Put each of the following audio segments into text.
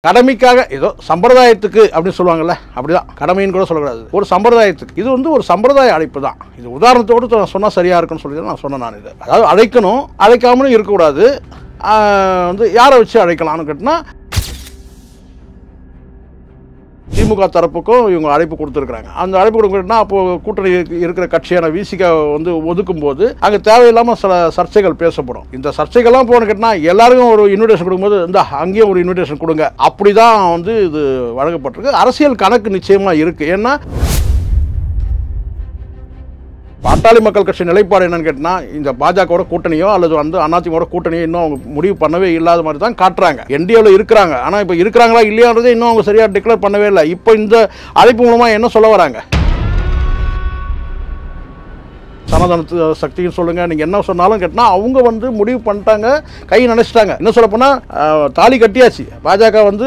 கடமைக்காக ஏதோ சம்பிரதாயத்துக்கு அப்படி சொல்லுவாங்கல்ல, அப்படிதான். கடமைன்னு கூட சொல்லக்கூடாது, ஒரு சம்பிரதாயத்துக்கு. இது வந்து ஒரு சம்பிரதாய அழைப்பு தான். இது உதாரணத்தோடு சொன்னால் சரியா இருக்குன்னு சொல்லி தான் நான் சொன்னேன். நான் இது அதாவது அழைக்கணும், அழைக்காமலும் இருக்கக்கூடாது. வந்து யாரை வச்சு அழைக்கலாம்னு கேட்டினா, திமுக தரப்புக்கும் இவங்க அழைப்பு கொடுத்துருக்காங்க. அந்த அழைப்பு கொடுக்கணும்னா அப்போ கூட்டணி இருக்கிற கட்சியான விசிக வந்து ஒதுக்கும் போது அங்கே தேவையில்லாமல் சில சர்ச்சைகள் பேசப்படும். இந்த சர்ச்சைகள்லாம் போன கேட்டினா எல்லாருக்கும் ஒரு இன்விடேஷன் கொடுக்கும்போது இந்த அங்கேயும் ஒரு இன்விடேஷன் கொடுங்க, அப்படிதான் வந்து இது வழங்கப்பட்டிருக்கு. அரசியல் கணக்கு நிச்சயமா இருக்கு. ஏன்னா பாட்டாளி மக்கள் கட்சி நிலைப்பாடு என்னன்னு கேட்டினா, இந்த பாஜகவோட கூட்டணியோ அல்லது வந்து அதிமுக கூட்டணியோ இன்னும் அவங்க முடிவு பண்ணவே இல்லாத மாதிரி தான் காட்டுறாங்க. என்டிஏவில் இருக்கிறாங்க, ஆனால் இப்போ இருக்கிறாங்களா இல்லையான்றதே இன்னும் அவங்க சரியாக டிக்ளேர் பண்ணவே இல்லை. இப்போ இந்த அழைப்பு மூலமாக என்ன சொல்ல வராங்க? சனாதன சக்தின்னு சொல்லுங்க, நீங்க என்ன சொன்னாலும் கேட்டினா அவங்க வந்து முடிவு பண்ணிட்டாங்க, கை நினைச்சிட்டாங்க. என்ன சொல்ல போனா தாலி கட்டியாச்சு. பாஜக வந்து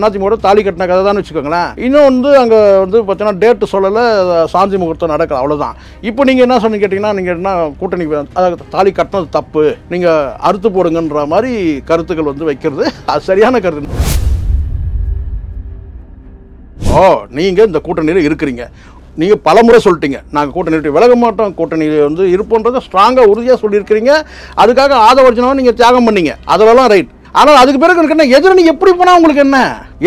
அதிமுக தாலி கட்டின கதை தான் வச்சுக்கோங்களேன். இன்னும் வந்து அங்க வந்து பார்த்தீங்கன்னா டேட் சொல்லல, சாந்தி முகூர்த்தம் நடக்கல, அவ்வளவுதான். இப்போ நீங்க என்ன சொன்னீங்க கேட்டீங்கன்னா, நீங்க என்ன கூட்டணி தாலி கட்டினது தப்பு, நீங்க அறுத்து போடுங்கன்ற மாதிரி கருத்துக்கள் வந்து வைக்கிறது அது சரியான கருத்து. நீங்க இந்த கூட்டணியில் இருக்கிறீங்க, நீங்க பலமுறை சொல்லிட்டீங்க நாங்கள் கூட்டணி விட்டு விலக மாட்டோம், கூட்டணியில் வந்து இருப்போன்றதை ஸ்ட்ராங்காக உறுதியாக சொல்லியிருக்கிறீங்க. அதுக்காக ஆதவர்ஜனாவை நீங்கள் தியாகம் பண்ணீங்க, அதெல்லாம் ரைட். ஆனால் அதுக்கு பிறகு என்ன, எதிரணி எப்படி போனால் உங்களுக்கு என்ன?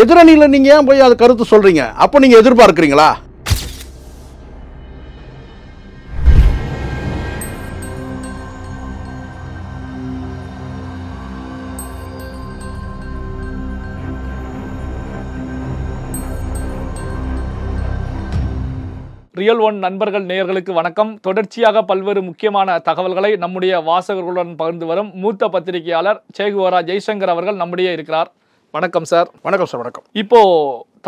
எதிரணியில் நீங்கள் ஏன் போய் அதை கருத்து சொல்கிறீங்க? அப்போ நீங்கள் எதிர்பார்க்குறீங்களா? ரியல் ஒன் நண்பர்கள் நேயர்களுக்கு வணக்கம். தொடர்ச்சியாக பல்வேறு முக்கியமான தகவல்களை நம்முடைய வாசகர்களுடன் பகிர்ந்து வரும் மூத்த பத்திரிகையாளர் சேகுவரா ஜெய்சங்கர் அவர்கள் நம்முடைய இருக்கிறார். வணக்கம் சார். வணக்கம் சார். வணக்கம். இப்போ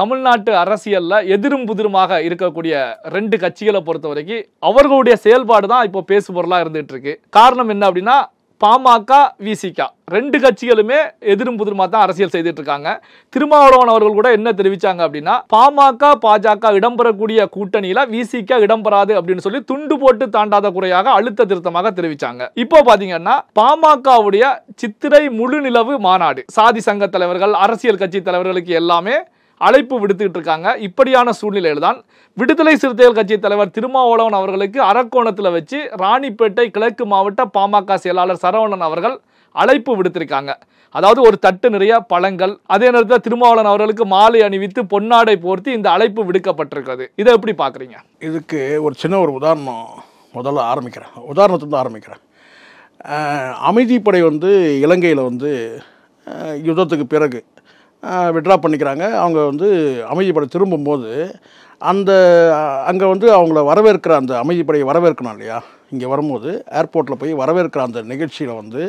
தமிழ்நாட்டு அரசியல்ல எதிரும் புதிருமாக இருக்கக்கூடிய ரெண்டு கட்சிகளை பொறுத்த வரைக்கும் அவர்களுடைய செயல்பாடு தான் இப்போ பேசுபொருளா இருந்துட்டு இருக்கு. காரணம் என்ன அப்படின்னா, பாமக விசிக ரெண்டு கட்சிகளுமே எதிரும் புதிருமா தான் அரசியல் செய்துட்டு இருக்காங்க. திருமாவளவன் அவர்கள் கூட என்ன தெரிவிச்சாங்க அப்படின்னா, பாமக பாஜக இடம்பெறக்கூடிய கூட்டணியில விசிக இடம்பெறாது அப்படின்னு சொல்லி துண்டு போட்டு தாண்டாத குறையாக அழுத்த திருத்தமாக தெரிவிச்சாங்க. இப்போ பாத்தீங்கன்னா பாமகவுடைய சித்திரை முழு நிலவு மாநாடு சாதி சங்க தலைவர்கள், அரசியல் கட்சி தலைவர்களுக்கு எல்லாமே அழைப்பு விடுத்துக்கிட்டு இருக்காங்க. இப்படியான சூழ்நிலையில் தான் விடுதலை சிறுத்தைகள் கட்சி தலைவர் திருமாவளவன் அவர்களுக்கு அரக்கோணத்தில் வச்சு ராணிப்பேட்டை கிழக்கு மாவட்ட பாமக செயலாளர் சரவணன் அவர்கள் அழைப்பு விடுத்திருக்காங்க. அதாவது ஒரு தட்டு நிறைய பழங்கள், அதே நேரத்தில் திருமாவளவன் அவர்களுக்கு மாலை அணிவித்து பொன்னாடை போர்த்தி இந்த அழைப்பு விடுக்கப்பட்டிருக்கிறது. இதை எப்படி பார்க்குறீங்க? இதுக்கு ஒரு சின்ன ஒரு உதாரணம் முதல்ல உதாரணத்துலேருந்து ஆரம்பிக்கிறேன். அமைதிப்படை வந்து இலங்கையில் வந்து யுத்தத்துக்கு பிறகு விட்ரா பண்ணிக்கிறாங்க. அவங்க வந்து அமைதிப்படை திரும்பும்போது அங்கே வந்து அவங்கள வரவேற்கிற அந்த அமைதிப்படையை வரவேற்கணும் இல்லையா, இங்கே வரும்போது ஏர்போர்ட்டில் போய் வரவேற்கிற அந்த நிகழ்ச்சியில் வந்து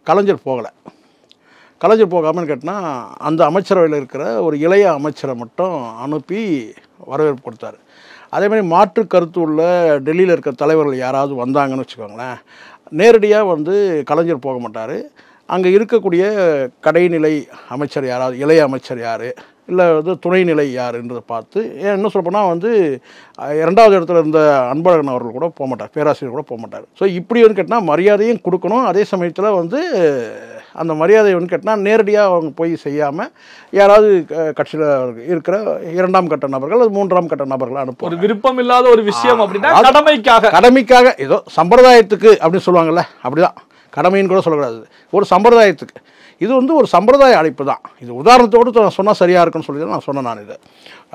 கலைஞர் போகாமல் கேட்டால் அந்த அமைச்சரவையில் இருக்கிற ஒரு இளைய அமைச்சரை மட்டும் அனுப்பி வரவேற்பு கொடுத்தாரு. அதேமாதிரி மாற்று கருத்து உள்ள டெல்லியில் இருக்கிற தலைவர்கள் யாராவது வந்தாங்கன்னு வச்சுக்கோங்களேன், நேரடியாக வந்து கலைஞர் போக மாட்டார். அங்கே இருக்கக்கூடிய கடைநிலை அமைச்சர் யாராவது, இளைய அமைச்சர் யார், இல்லை வந்து துணைநிலை யாருன்றதை பார்த்து, என்ன சொல்லப்போனால் வந்து இரண்டாவது இடத்துல இருந்த அன்பழகன் அவர்கள் கூட போக மாட்டார், பேராசிரியர் கூட போக மாட்டார். ஸோ இப்படி வந்து கேட்டால் மரியாதையும் கொடுக்கணும், அதே சமயத்தில் வந்து அந்த மரியாதையை வந்து கேட்டால் நேரடியாக அவங்க போய் செய்யாமல் யாராவது கட்சியில் இருக்கிற இரண்டாம் கட்ட நபர்கள், அது மூன்றாம் கட்ட நபர்கள் அனுப்பும். ஒரு விருப்பம் இல்லாத ஒரு விஷயம் அப்படின்னா கடமைக்காக ஏதோ சம்பிரதாயத்துக்கு அப்படின்னு சொல்லுவாங்கல்ல, அப்படிதான். கடமைன்னு கூட சொல்லக்கூடாது, ஒரு சம்பிரதாயத்துக்கு. இது வந்து ஒரு சம்பிரதாய அழைப்பு தான். இது உதாரணத்தோடு சொன்னால் சரியாக இருக்குன்னு சொல்லி தான் நான் சொன்னேன். நான் இது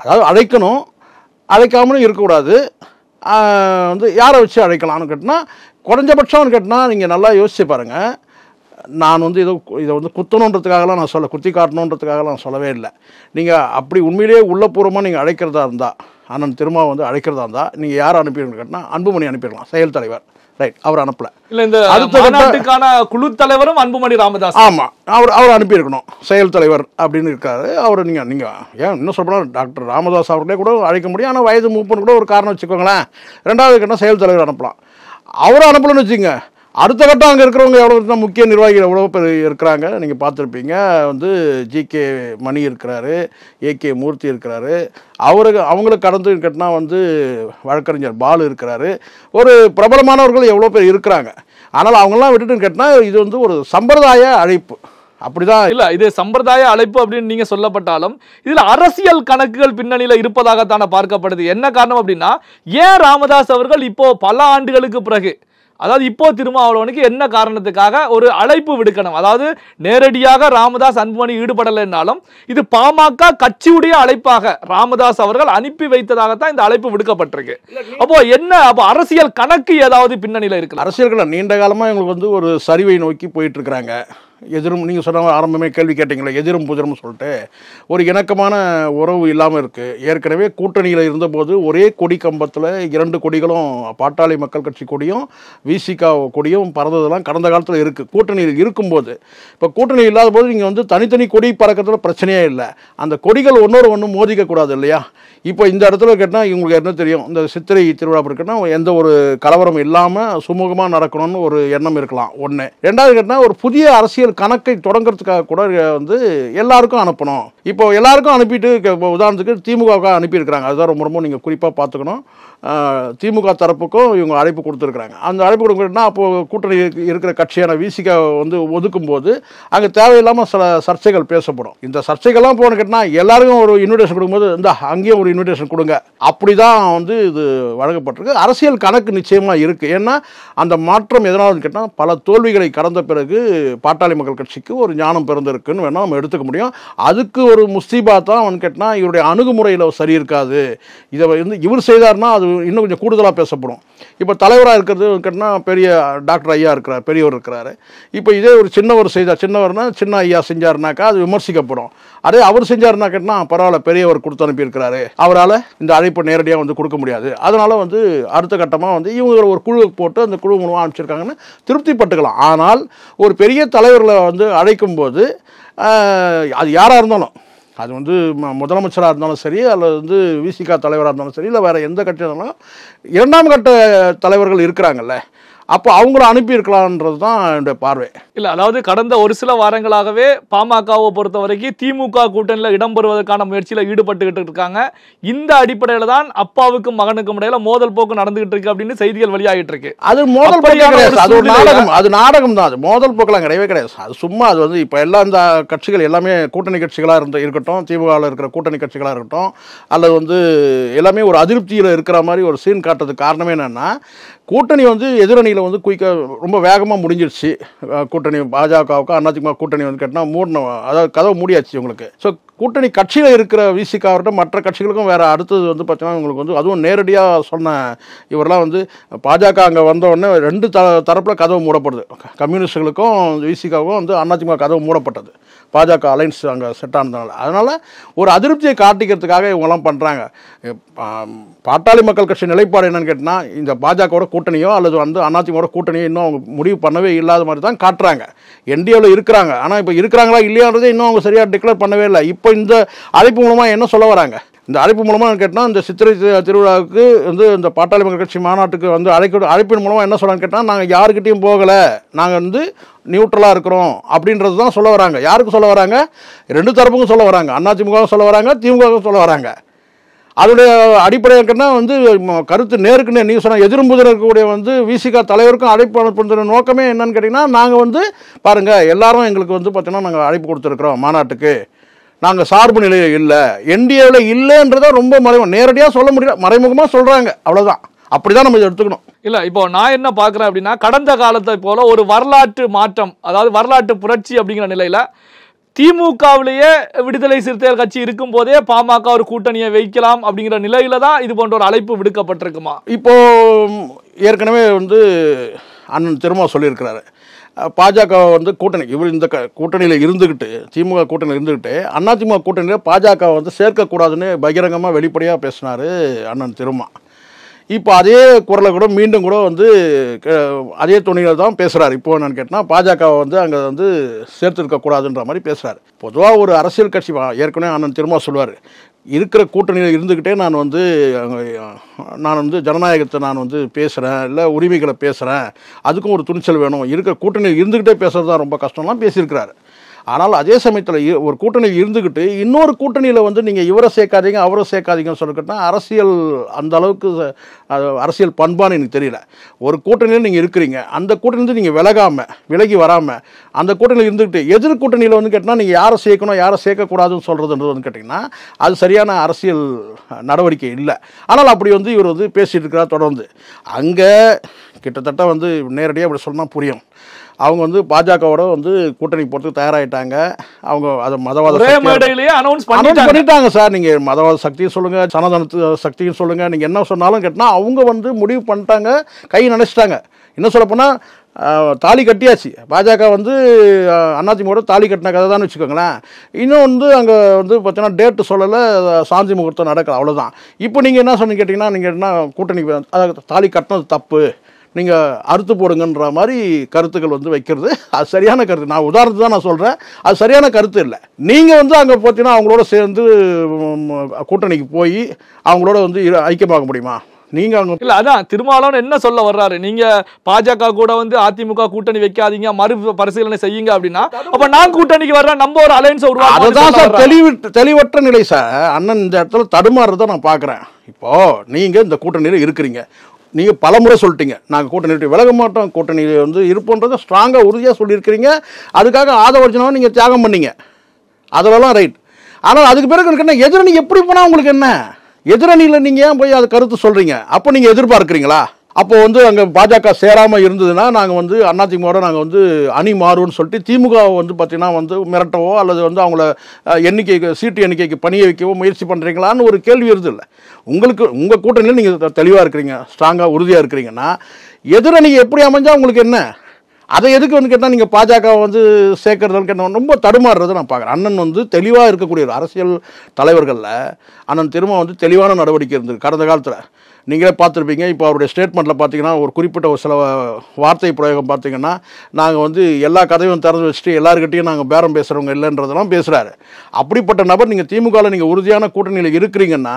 அதாவது அழைக்கணும், அழைக்காமலும் இருக்கக்கூடாது. வந்து யாரை வச்சு அழைக்கலாம்னு கேட்டினா, குறைஞ்சபட்சம்னு கேட்டினா நீங்கள் நல்லா யோசிச்சு பாருங்கள். நான் வந்து இதை வந்து குத்தணுன்றதுக்காகலாம் நான் குத்தி காட்டணுன்றதுக்காகலாம் நான் சொல்லவே இல்லை. நீங்கள் அப்படி உண்மையிலேயே உள்ளபூர்வமாக நீங்கள் அழைக்கிறதா இருந்தால், அண்ணன் திரும்ப வந்து அழைக்கிறதா இருந்தால் நீங்கள் யாரை அனுப்பிடுன்னு கேட்டால் அன்புமணி அனுப்பிடலாம், செயல் தலைவர். ரைட், அவர் அனுப்பல. இல்ல, இந்த மாநாட்டுக்கான குழு தலைவரும் அன்புமணி ராமதாஸ். ஆமாம், அவர் அனுப்பியிருக்கணும், செயல் தலைவர் அப்படின்னு இருக்காரு. அவர் நீங்கள் ஏன் இன்னும் சொல்லப்போனால் டாக்டர் ராமதாஸ் அவர்களே கூட அழைக்க முடியும். ஆனால் வயது மூப்புன்னு கூட ஒரு காரணம் வச்சுக்கோங்களேன். ரெண்டாவது கட்டம் செயல் தலைவர் அனுப்பலாம். அவரை அனுப்பலன்னு வச்சுங்க, அடுத்த கட்டம் அங்கே இருக்கிறவங்க எவ்வளோ முக்கிய நிர்வாகிகள் எவ்வளோ பேர் இருக்கிறாங்க நீங்கள் பார்த்துருப்பீங்க. வந்து ஜிகே மணி இருக்கிறாரு, ஏகே மூர்த்தி இருக்கிறாரு, அவங்களுக்கு கடந்து கேட்டால் வந்து வழக்கறிஞர் பாலு இருக்கிறாரு, ஒரு பிரபலமானவர்கள் எவ்வளோ பேர் இருக்கிறாங்க. ஆனால் அவங்களாம் விட்டுட்டுன்னு கேட்டால் இது வந்து ஒரு சம்பிரதாய அழைப்பு. அப்படிதான். இல்ல இது சம்பிரதாய அழைப்பு அப்படின்னு நீங்க சொல்லப்பட்டாலும் இதுல அரசியல் கணக்குகள் பின்னணியில இருப்பதாகத்தான பார்க்கப்படுது. என்ன காரணம் அப்படின்னா, ஏன் ராமதாஸ் அவர்கள் இப்போ பல ஆண்டுகளுக்கு பிறகு, அதாவது இப்போ திருமாவளவனுக்கு என்ன காரணத்துக்காக ஒரு அழைப்பு விடுக்கணும்? அதாவது நேரடியாக ராமதாஸ் அன்புமணி ஈடுபடலைன்னாலும் இது பாமக கட்சியுடைய அழைப்பாக ராமதாஸ் அவர்கள் அனுப்பி வைத்ததாகத்தான் இந்த அழைப்பு விடுக்கப்பட்டிருக்கு. அப்போ அரசியல் கணக்கு ஏதாவது பின்னணியில இருக்கு? அரசியல்கள் நீண்ட காலமா இவங்களுக்கு வந்து ஒரு சரிவை நோக்கி போயிட்டு இருக்கிறாங்க. எதிரும் நீங்கள் சொன்ன ஆரம்பமே கேள்வி கேட்டீங்களே, எதிரும் புதிரும் சொல்லிட்டு ஒரு இணக்கமான உறவு இல்லாமல் இருக்குது. ஏற்கனவே கூட்டணியில் இருந்தபோது ஒரே கொடி கம்பத்தில் 2 கொடிகளும் பாட்டாளி மக்கள் கட்சி கொடியும் விசிகா கொடியும் பறந்ததெல்லாம் கடந்த காலத்தில் இருக்குது. கூட்டணியில் இருக்கும்போது, இப்போ கூட்டணி இல்லாத போது நீங்கள் வந்து தனித்தனி கொடி பறக்கிறதுல பிரச்சனையே இல்லை. அந்த கொடிகள் ஒன்று மோதிக்கக்கூடாது இல்லையா? இப்போ இந்த இடத்துல கேட்டால் இவங்களுக்கு என்ன தெரியும், இந்த சித்திரை திருவிழா இருக்குன்னா எந்த ஒரு கலவரம் இல்லாமல் சுமூகமாக நடக்கணும்னு ஒரு எண்ணம் இருக்கலாம். ஒன்று. ரெண்டாவது கேட்டால் ஒரு புதிய அரசியல் கணக்கை தொடங்கிறதுக்காக கூட வந்து எல்லாருக்கும் அனுப்பணும். இப்போ எல்லாருக்கும் அனுப்பிட்டு, இப்போ உதாரணத்துக்கு திமுகவுக்கு அனுப்பியிருக்கிறாங்க. அதுதான் ரொம்ப ரொம்ப நீங்கள் குறிப்பாக பார்த்துக்கணும். திமுக தரப்புக்கும் இவங்க அழைப்பு கொடுத்துருக்குறாங்க. அந்த அழைப்பு கொடுக்குறதுனா அப்போது கூட்டணி இருக்கிற கட்சியான விசிகா வந்து ஒதுக்கும் போது அங்கே தேவையில்லாமல் சில சர்ச்சைகள் பேசப்படும். இந்த சர்ச்சைகள்லாம் போன கேட்டால் எல்லாருக்கும் ஒரு இன்விடேஷன் கொடுக்கும்போது இந்த அங்கேயும் ஒரு இன்விடேஷன் கொடுங்க, அப்படி தான் வந்து இது வழங்கப்பட்டிருக்கு. அரசியல் கணக்கு நிச்சயமாக இருக்குது. ஏன்னா அந்த மாற்றம் எதனாலும் கேட்டால் பல தோல்விகளை கடந்த பிறகு பாட்டாளி மக்கள் கட்சிக்கு ஒரு ஞானம் பிறந்திருக்குன்னு வேணால் நம்ம எடுத்துக்க முடியும். அதுக்கு ஒரு முஸ்தீபா தான் அவன் கேட்டால் இவருடைய அணுகுமுறையில் சரி இருக்காது. இதை வந்து இவர் செய்தார்னா அது இன்னும் கொஞ்சம் கூடுதலாக பேசப்படும். இப்போ தலைவராக இருக்கிறது கேட்டால் பெரிய டாக்டர் ஐயா இருக்கிறார், பெரியவர் இருக்கிறாரு. இப்போ இதே ஒரு சின்னவர் செய்தார், சின்னவர்னா சின்ன ஐயா செஞ்சாருனாக்கா அது விமர்சிக்கப்படும். அதே அவர் செஞ்சாருன்னா கேட்டால் பரவாயில்ல, பெரியவர் கொடுத்து அனுப்பியிருக்கிறாரு, அவரால் இந்த அழைப்பை நேரடியாக வந்து கொடுக்க முடியாது, அதனால் வந்து அடுத்த கட்டமாக வந்து இவங்க ஒரு குழு போட்டு அந்த குழு மூலமாக அனுப்பிச்சிருக்காங்கன்னு திருப்திப்பட்டுக்கலாம். ஆனால் ஒரு பெரிய தலைவர்களை வந்து அழைக்கும் போது அது யாராக இருந்தாலும், அது வந்து முதலமைச்சராக இருந்தாலும் சரி, அல்லது வந்து விசிகா தலைவராக இருந்தாலும் சரி, இல்லை வேறு எந்த கட்சியாக இருந்தாலும் 2ஆம் கட்ட தலைவர்கள் இருக்கிறாங்கல்ல, அப்போ அவங்கள அனுப்பியிருக்கலான்றது தான் என்னுடைய பார்வை. இல்லை, அதாவது கடந்த ஒரு சில வாரங்களாகவே பாமகவை பொறுத்த வரைக்கும் திமுக கூட்டணியில் இடம்பெறுவதற்கான முயற்சியில் ஈடுபட்டுக்கிட்டு இருக்காங்க. இந்த அடிப்படையில் தான் அப்பாவுக்கும் மகனுக்கும் இடையில மோதல் போக்கு நடந்துகிட்டு இருக்கு அப்படின்னு செய்திகள் வெளியாகிட்டு இருக்கு. அது மோதல் போக்கு கிடையாது, அது ஒரு நாடகம், அது நாடகம் தான். அது மோதல் போக்கெல்லாம் கிடையவே கிடையாது. அது சும்மா அது வந்து இப்போ எல்லா இந்த கட்சிகள் எல்லாமே கூட்டணி கட்சிகளாக இருக்கட்டும், திமுகவில் இருக்கிற கூட்டணி கட்சிகளாக இருக்கட்டும், அல்லது வந்து எல்லாமே ஒரு அதிருப்தியில் இருக்கிற மாதிரி ஒரு சீன் காட்டுறதுக்கு காரணமே என்னென்னா, கூட்டணி வந்து எதிரணியில் வந்து ரொம்ப வேகமாக முடிஞ்சிருச்சு. கூட்டணி பாஜகவுக்கு அதிமுக கூட்டணி வந்து கேட்டால் மூடணும், அதாவது கதவு மூடியாச்சு உங்களுக்கு. ஸோ கூட்டணி கட்சியில் இருக்கிற விசிகாவிட்ட மற்ற கட்சிகளுக்கும் வேறு அடுத்தது வந்து பார்த்தீங்கன்னா உங்களுக்கு வந்து அதுவும் நேரடியாக சொன்ன இவரெல்லாம் வந்து பாஜக அங்கே வந்தவுடனே 2 தரப்பில் கதவு மூடப்படுது. கம்யூனிஸ்டுகளுக்கும் விசிகாவுக்கும் வந்து அதிமுக கதவு மூடப்பட்டது, பாஜக அலைன்ஸ் அங்கே செட் ஆனதுனால. அதனால் ஒரு அதிருப்தியை காட்டிக்கிறதுக்காக இவங்கெல்லாம் பண்ணுறாங்க. பாட்டாளி மக்கள் கட்சி நிலைப்பாடு என்னன்னு கேட்டால், இந்த பாஜகவோட கூட்டணியோ அல்லது வந்து அதிமுக கூட்டணியோ இன்னும் அவங்க முடிவு பண்ணவே இல்லாத மாதிரி தான் காட்டுறாங்க. என்டிஏவில் இருக்கிறாங்க, ஆனால் இப்போ இருக்கிறாங்களா இல்லையான்றதே இன்னும் அவங்க சரியாக டிக்ளேர் பண்ணவே இல்லை. இப்போ இந்த அழைப்பு மூலமாக என்ன சொல்ல வராங்க? இந்த அழைப்பு மூலமாக கேட்டால் இந்த சித்திரை திருவிழாவுக்கு வந்து இந்த பாட்டாளி மக்கள் கட்சி மாநாட்டுக்கு வந்து அழைப்பின் மூலமாக என்ன சொல்கிறான்னு கேட்டால், நாங்கள் யாருக்கிட்டையும் போகலை, நாங்கள் வந்து நியூட்ரலாக இருக்கிறோம் அப்படின்றது தான் சொல்ல வராங்க. யாருக்கு சொல்ல வராங்க? 2 தரப்புக்கும் சொல்ல வராங்க. அதிமுகவும் சொல்ல வராங்க, திமுகவும் சொல்ல வராங்க. அதோடைய அடிப்படையாக வந்து கருத்து நேருக்கு நேர் நீங்கள் சொன்ன எதிர்ப்புதில் இருக்கக்கூடிய வந்து விசிகா தலைவருக்கும் அழைப்பு அனுப்புகிற நோக்கமே என்னன்னு கேட்டிங்கன்னா, நாங்கள் வந்து பாருங்கள் எல்லாரும் எங்களுக்கு வந்து பார்த்தீங்கன்னா நாங்கள் அழைப்பு கொடுத்துருக்குறோம் மாநாட்டுக்கு, நாங்கள் சார்பு நிலையில் இல்லை, என்டிஏவில் இல்லைன்றதை ரொம்ப நேரடியாக சொல்ல முடியல, மறைமுகமாக சொல்கிறாங்க, அவ்வளோதான். அப்படிதான் நம்ம இதை எடுத்துக்கணும். இல்லை, இப்போ நான் என்ன பார்க்குறேன் அப்படின்னா, கடந்த காலத்தை போல ஒரு வரலாற்று மாற்றம், அதாவது வரலாற்று புரட்சி அப்படிங்கிற நிலையில் திமுகவிலேயே விடுதலை சிறுத்தைகள் கட்சி இருக்கும் போதே பாமக ஒரு கூட்டணியை வைக்கலாம் அப்படிங்கிற நிலையில தான் இது போன்ற ஒரு அழைப்பு விடுக்கப்பட்டிருக்குமா? இப்போ ஏற்கனவே வந்து அண்ணன் திரும்ப சொல்லியிருக்கிறாரு, பாஜக வந்து கூட்டணி இவர் இந்த கூட்டணியில் இருந்துக்கிட்டு, திமுக கூட்டணியில் இருந்துக்கிட்டு அதிமுக கூட்டணியில் பாஜக வந்து சேர்க்கக்கூடாதுன்னு பகிரங்கமாக வெளிப்படையாக பேசினார் அண்ணன் திருமா. இப்போ அதே குரலை கூட மீண்டும் கூட வந்து அதே துணியில் தான் பேசுகிறார். இப்போ என்னன்னு கேட்டால், பாஜகவை வந்து அங்கே வந்து சேர்த்துருக்கக்கூடாதுன்ற மாதிரி பேசுகிறார். பொதுவாக ஒரு அரசியல் கட்சி ஏற்கனவே அண்ணன் திரும்ப சொல்லுவார், இருக்கிற கூட்டணியில் இருந்துக்கிட்டே நான் வந்து ஜனநாயகத்தை நான் வந்து பேசுகிறேன், இல்லை உரிமைகளை பேசுகிறேன், அதுக்கும் ஒரு துணிச்சல் வேணும், இருக்கிற கூட்டணியில் இருந்துக்கிட்டே பேசுகிறது தான் ரொம்ப கஷ்டம்லாம் பேசியிருக்கிறாரு. ஆனால் அதே சமயத்தில் ஒரு கூட்டணியில் இருந்துக்கிட்டு இன்னொரு கூட்டணியில் வந்து நீங்கள் இவரை சேர்க்காதீங்க அவரை சேர்க்காதீங்கன்னு சொல்லிக்கிட்டால் அரசியல் அந்த அளவுக்கு அரசியல் பண்பான்னு எனக்கு தெரியல. ஒரு கூட்டணியில் நீங்கள் இருக்கிறீங்க, அந்த கூட்டணியிலேருந்து நீங்கள் விலகி வராமல் அந்த கூட்டணியில் இருந்துக்கிட்டு எதிர் கூட்டணியில் வந்து கேட்டால் நீங்கள் யாரை சேர்க்கணும் யாரை சேர்க்கக்கூடாதுன்னு சொல்கிறதுன்றது வந்து கேட்டிங்கன்னா அது சரியான அரசியல் நடவடிக்கை இல்லை. ஆனால் அப்படி வந்து இவர் வந்து பேசிகிட்டு இருக்கிறார் தொடர்ந்து. அங்கே கிட்டத்தட்ட வந்து நேரடியாக அப்படி சொன்னால் புரியும். அவங்க வந்து பாஜகவோட வந்து கூட்டணி போறதுக்கு தயாராகிட்டாங்க. அவங்க அதை மதவாத அனௌன்ஸ் பண்ணிட்டாங்க சார். நீங்கள் மதவாத சக்தியும் சொல்லுங்கள், சனாதன சக்தியும் சொல்லுங்கள், நீங்கள் என்ன சொன்னாலும் கேட்டால் அவங்க வந்து முடிவு பண்ணிட்டாங்க, கை நினைச்சிட்டாங்க. இன்னும் சொல்லப்போனால் தாலி கட்டியாச்சு. பாஜக வந்து அதிமுக தாலி கட்டின கதை தான் வச்சுக்கோங்களேன். இன்னும் வந்து அங்கே வந்து பார்த்தீங்கன்னா டேட்டு சொல்லலை, சாந்தி முகூர்த்தம் நடக்கல, அவ்வளோதான். இப்போ நீங்கள் என்ன சொன்னீங்க கேட்டிங்கன்னா, நீங்கள் என்ன கூட்டணி தாலி கட்டினது தப்பு, நீங்கள் அறுத்து போடுங்கன்ற மாதிரி கருத்துக்கள் வந்து வைக்கிறது அது சரியான கருத்து. நான் உதாரணத்து தான் நான் சொல்கிறேன், அது சரியான கருத்து இல்லை. நீங்கள் வந்து அங்கே பார்த்தீங்கன்னா அவங்களோட சேர்ந்து கூட்டணிக்கு போய் அவங்களோட வந்து ஐக்கியமாக முடியுமா? நீங்க அங்க இல்ல அதான் திருமாவளவன் என்ன சொல்ல வர்றாரு, நீங்க பாஜக கூட வந்து அதிமுக கூட்டணி வைக்காதீங்க, மறு பரிசீலனை செய்யுங்க அப்படின்னா அப்ப நான் கூட்டணிக்கு வர்றேன், நம்ம ஒரு அலைன்ஸ் உருவாக்குறோம். அதுதான் சார் தெளிவற்ற நிலை சார். அண்ணன் இந்த இடத்துல தடுமாறுறத நான் பார்க்குறேன். இப்போ நீங்க இந்த கூட்டணியில் இருக்கிறீங்க, நீங்கள் பலமுறை சொல்லிட்டீங்க நாங்கள் கூட்டணி விலக மாட்டோம், கூட்டணியில் வந்து இருப்போன்றதை ஸ்ட்ராங்காக உறுதியாக சொல்லியிருக்கிறீங்க. அதுக்காக ஆதவர்ஜனாவை நீங்கள் தியாகம் பண்ணீங்க, அதெல்லாம் ரைட். ஆனால் அதுக்கு பிறகு என்ன எதிரணி எப்படி போனால் உங்களுக்கு என்ன? எதிரணியில் நீங்கள் ஏன் போய் அது கருத்து சொல்கிறீங்க? அப்போ நீங்கள் எதிர்பார்க்குறீங்களா? அப்போ வந்து அங்கே பாஜக சேராமல் இருந்ததுன்னா நாங்கள் வந்து அதிமுகவோட நாங்கள் வந்து அணி மாறுவோம்னு சொல்லிட்டு திமுகவை வந்து பார்த்தீங்கன்னா வந்து மிரட்டவோ அல்லது வந்து அவங்கள சீட்டு எண்ணிக்கைக்கு பணிய வைக்கவோ முயற்சி பண்ணுறீங்களான்னு ஒரு கேள்வி வருது. இல்லை, உங்களுக்கு உங்கள் கூட்டணியில் நீங்கள் தெளிவாக இருக்கிறீங்க, ஸ்ட்ராங்காக உறுதியாக இருக்கிறீங்கன்னா எதிரணி எப்படி அமைஞ்சால் உங்களுக்கு என்ன? அதை எதுக்கு வந்து கேட்டால் நீங்கள் பாஜக வந்து சேர்க்கறதுன்னு கேட்டால் ரொம்ப தடுமாறுறதை நான் பார்க்குறேன். அண்ணன் வந்து தெளிவாக இருக்கக்கூடிய அரசியல் தலைவர்களில் அண்ணன் திரும்ப வந்து தெளிவான நடவடிக்கை இருந்தது கடந்த காலத்தில். நீங்களே பார்த்துருப்பீங்க. இப்போ அவருடைய ஸ்டேட்மெண்ட்டில் பார்த்தீங்கன்னா ஒரு குறிப்பிட்ட ஒரு சில வார்த்தை பிரயோகம் பார்த்தீங்கன்னா நாங்கள் வந்து எல்லா கதையும் திறந்து வச்சுட்டு எல்லாருக்கிட்டையும் நாங்கள் பேரம் பேசுகிறவங்க இல்லைன்றதெல்லாம் பேசுகிறாரு. அப்படிப்பட்ட நபர் நீங்கள் திமுகவில் நீங்கள் உறுதியான கூட்டணியில் இருக்கிறீங்கன்னா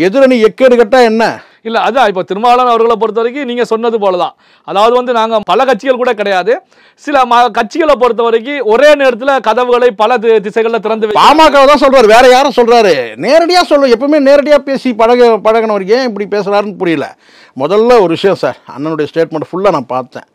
எதிரணி எக்கேடு கட்டால் என்ன? இல்லை அதான் இப்போ திருமாவளவன் அவர்களை பொறுத்த வரைக்கும் நீங்கள் சொன்னது போல தான். அதாவது வந்து நாங்கள் பல கட்சிகள் கூட கிடையாது, சில கட்சிகளை பொறுத்த வரைக்கும் ஒரே நேரத்தில் கதவுகளை பல திசைகளில் திறந்து பாமக தான் சொல்கிறார், வேற யாரும் சொல்கிறாரு? நேரடியாக சொல்ல எப்பவுமே நேரடியாக பேசி பழகினவருக்கு ஏன் இப்படி பேசுகிறாருன்னு புரியல. முதல்ல ஒரு விஷயம் சார், அண்ணனுடைய ஸ்டேட்மெண்ட் ஃபுல்லாக நான் பார்த்தேன்.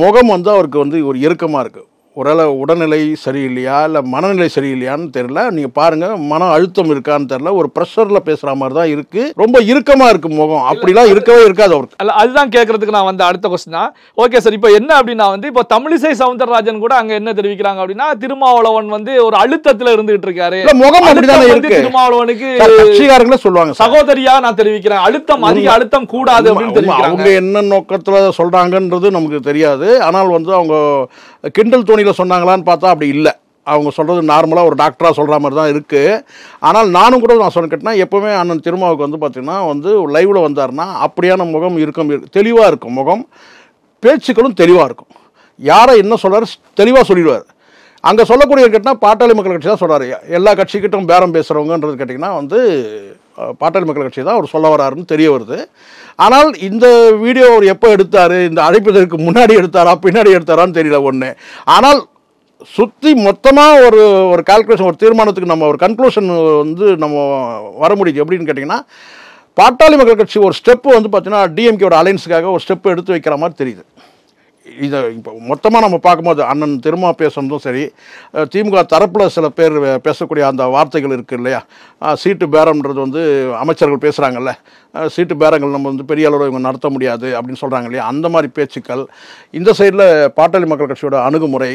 முகம் வந்து அவருக்கு வந்து ஒரு இறுக்கமாக இருக்குது. ஒருவேளை உடல்நிலை சரியில்லையா இல்லை மனநிலை சரியில்லையான்னு தெரியல. நீங்கள் பாருங்கள், மன அழுத்தம் இருக்கான்னு தெரியல, ஒரு ப்ரெஷரில் பேசுகிற மாதிரி தான் இருக்குது. ரொம்ப இறுக்கமாக இருக்குது முகம், அப்படிலாம் இருக்கவே இருக்காது அவருக்கு. அல்ல அதுதான் கேட்கறதுக்கு நான் வந்து அடுத்த கொஸ்டின் தான். ஓகே சார், இப்போ என்ன அப்படின்னா வந்து இப்போ தமிழிசை சவுந்தரராஜன் கூட அங்கே என்ன தெரிவிக்கிறாங்க அப்படின்னா திருமாவளவன் வந்து ஒரு அழுத்தத்தில் இருந்துகிட்டு இருக்காரு. முகம் அப்படிதான் இருக்கு. திருமாவளவனுக்கு கட்சிக்காரங்களே சொல்லுவாங்க, சகோதரியா நான் தெரிவிக்கிறேன், அதிக அழுத்தம் கூடாது அப்படின்னு தெரிவிக்கிறாங்க. அவங்க என்ன நோக்கத்தில் சொல்கிறாங்கன்றது நமக்கு தெரியாது. ஆனால் வந்து அவங்க கிண்டல் தோணியில் சொன்னாங்களான்னு பார்த்தா அப்படி இல்லை. அவங்க சொல்கிறது நார்மலாக ஒரு டாக்டராக சொல்கிற மாதிரி தான் இருக்குது. ஆனால் நானும் கூட நான் சொன்ன கேட்டேன்னா எப்போவுமே அண்ணன் திருமாவுக்கு வந்து பார்த்திங்கன்னா வந்து லைவில் வந்தார்னா அப்படியான முகம் இருக்கும், தெளிவாக இருக்கும் முகம், பேச்சுக்களும் தெளிவாக இருக்கும். யாரை என்ன சொல்கிறார் தெளிவாக சொல்லிடுவார். அங்கே சொல்லக்கூடிய கேட்டால் பாட்டாளி மக்கள் கட்சி தான் சொல்கிறாரு. எல்லா கட்சிக்கிட்டும் பேரம் பேசுகிறவங்கன்றது கேட்டிங்கன்னா வந்து பாட்டாளி மக்கள் கட்சி தான் அவர் சொல்ல வராருன்னு தெரிய வருது. ஆனால் இந்த வீடியோ அவர் எப்போ எடுத்தார், இந்த அழைப்பதற்கு முன்னாடி எடுத்தாரா பின்னாடி எடுத்தாரான்னு தெரியல ஒன்று. ஆனால் சுற்றி மொத்தமாக ஒரு கால்குலேஷன், ஒரு தீர்மானத்துக்கு நம்ம ஒரு கன்க்ளூஷன் வந்து நம்ம வர முடியுது. எப்படின்னு கேட்டிங்கன்னா பாட்டாளி மக்கள் கட்சி ஒரு ஸ்டெப்பு வந்து பார்த்தீங்கன்னா டிஎம்கேவோட அலைன்ஸுக்காக ஒரு ஸ்டெப்பு எடுத்து வைக்கிற மாதிரி தெரியுது. இதை இப்போ மொத்தமாக நம்ம பார்க்கும்போது அண்ணன் திரும்ப பேசுனதும் சரி, திமுக தரப்பில் சில பேர் பேசக்கூடிய அந்த வார்த்தைகள் இருக்குது இல்லையா, சீட்டு பேரம்ன்றது வந்து அமைச்சர்கள் பேசுகிறாங்கல்ல, சீட்டு பேரங்கள் நம்ம வந்து பெரிய அளவில் இவங்க நடத்த முடியாது அப்படின்னு சொல்கிறாங்க இல்லையா, அந்த மாதிரி பேச்சுக்கள், இந்த சைடில் பாட்டாளி மக்கள் கட்சியோட அணுகுமுறை,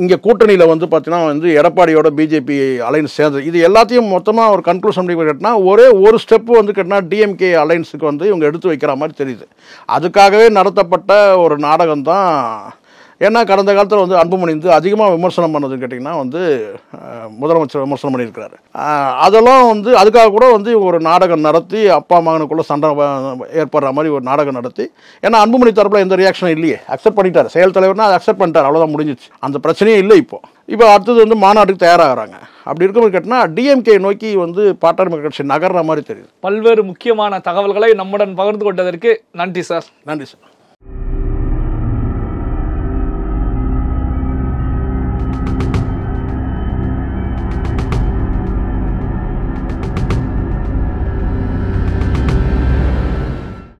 இங்கே கூட்டணியில் வந்து பார்த்தீங்கன்னா வந்து எடப்பாடியோட பிஜேபி அலைன்ஸ் சேர்ந்து, இது எல்லாத்தையும் மொத்தமாக ஒரு கன்க்ளூஷன் கேட்டினா ஒரே ஒரு ஸ்டெப்பு வந்து கேட்டினா டிஎம்கே அலைன்ஸுக்கு வந்து இவங்க எடுத்து வைக்கிற மாதிரி தெரியுது. அதுக்காகவே நடத்தப்பட்ட ஒரு நாடகம் தான். ஏன்னா கடந்த காலத்தில் வந்து அன்புமணி வந்து அதிகமாக விமர்சனம் பண்ணதுன்னு கேட்டிங்கன்னா வந்து முதலமைச்சர் விமர்சனம் பண்ணியிருக்கிறாரு. அதெல்லாம் வந்து அதுக்காக கூட வந்து ஒரு நாடகம் நடத்தி அப்பா மகனுக்குள்ளே சண்டை ஏற்படுற மாதிரி ஒரு நாடகம் நடத்தி, ஏன்னா அன்புமணி தரப்பில் எந்த ரியாக்ஷனும் இல்லையே, அக்செப்ட் பண்ணிட்டார், செயல் தலைவர்னா அதை அக்செப்ட் பண்ணிட்டார், அவ்வளோதான் முடிஞ்சிச்சு, அந்த பிரச்சனையே இல்லை. இப்போ அடுத்தது வந்து மாநாட்டுக்கு தயாராகிறாங்க. அப்படி இருக்கும்போது கேட்டினா டிஎம்கே நோக்கி வந்து பாட்டாளி மக்கள் கட்சி நகர்ற மாதிரி தெரியுது. பல்வேறு முக்கியமான தகவல்களை நம்முடன் பகிர்ந்து கொண்டதற்கு நன்றி சார். நன்றி சார்.